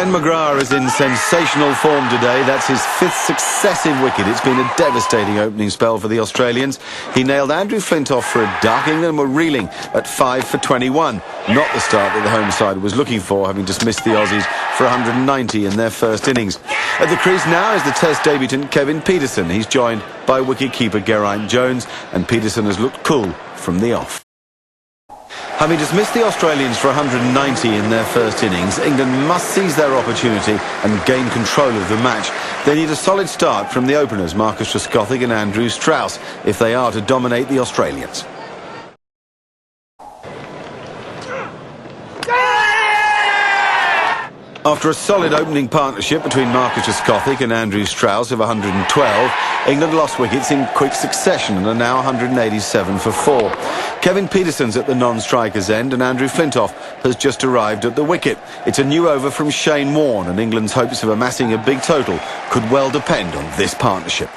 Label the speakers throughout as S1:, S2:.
S1: Glenn McGrath is in sensational form today. That's his 5th successive wicket. It's been a devastating opening spell for the Australians. He nailed Andrew Flintoff for a duck. England were reeling at 5 for 21. Not the start that the home side was looking for, having dismissed the Aussies for 190 in their first innings. At the crease now is the Test debutant Kevin Pietersen. He's joined by wicket-keeper Geraint Jones, and Pietersen has looked cool from the off. Having dismissed the Australians for 190 in their first innings, England must seize their opportunity and gain control of the match. They need a solid start from the openers, Marcus Trescothick and Andrew Strauss, if they are to dominate the Australians. After a solid opening partnership between Marcus Trescothick and Andrew Strauss of 112, England lost wickets in quick succession and are now 187 for 4. Kevin Pietersen's at the non-striker's end and Andrew Flintoff has just arrived at the wicket. It's a new over from Shane Warne, and England's hopes of amassing a big total could well depend on this partnership.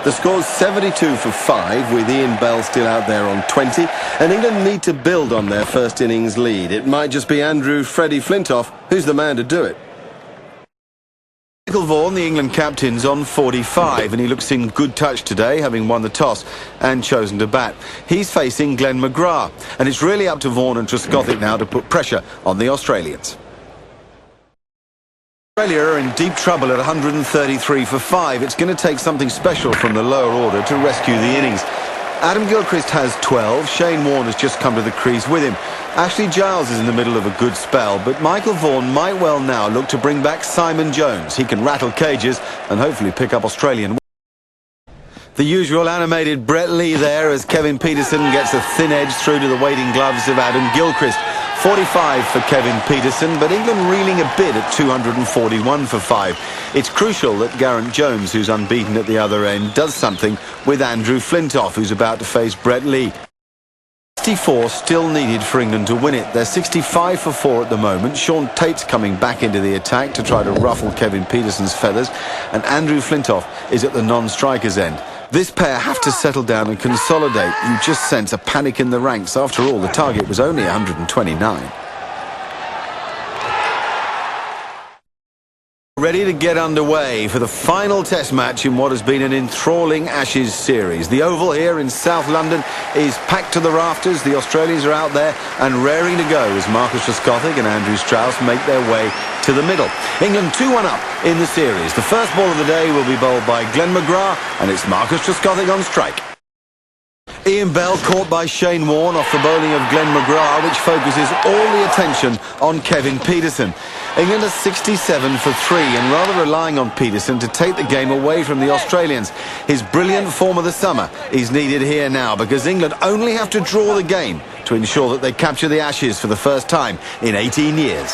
S1: The score's 72 for 5, with Ian Bell still out there on 20, and England need to build on their first innings lead. It might just be Andrew Freddie Flintoff who's the man to do it. Michael Vaughan, the England captain's on 45, and he looks in good touch today, having won the toss and chosen to bat. He's facing Glenn McGrath, and it's really up to Vaughan and Trescothick now to put pressure on the Australians. Australia are in deep trouble at 133 for 5. It's going to take something special from the lower order to rescue the innings. Adam Gilchrist has 12. Shane Warne has just come to the crease with him. Ashley Giles is in the middle of a good spell, but Michael Vaughan might well now look to bring back Simon Jones. He can rattle cages and hopefully pick up Australian. The usual animated Brett Lee there as Kevin Pietersen gets a thin edge through to the waiting gloves of Adam Gilchrist. 45 for Kevin Pietersen, but England reeling a bit at 241 for 5. It's crucial that Geraint Jones, who's unbeaten at the other end, does something with Andrew Flintoff, who's about to face Brett Lee. 64 still needed for England to win it. They're 65 for 4 at the moment. Sean Tate's coming back into the attack to try to ruffle Kevin Pietersen's feathers, and Andrew Flintoff is at the non-striker's end. This pair have to settle down and consolidate. You just sense a panic in the ranks. After all, the target was only 129. Ready to get underway for the final test match in what has been an enthralling Ashes series. The Oval here in South London is packed to the rafters. The Australians are out there and raring to go as Marcus Trescothick and Andrew Strauss make their way to the middle. England 2-1 up in the series. The first ball of the day will be bowled by Glenn McGrath, and it's Marcus Trescothick on strike. Ian Bell caught by Shane Warne off the bowling of Glenn McGrath, which focuses all the attention on Kevin Pietersen. England are 67 for 3 and rather relying on Pietersen to take the game away from the Australians. His brilliant form of the summer is needed here now because England only have to draw the game to ensure that they capture the Ashes for the first time in 18 years.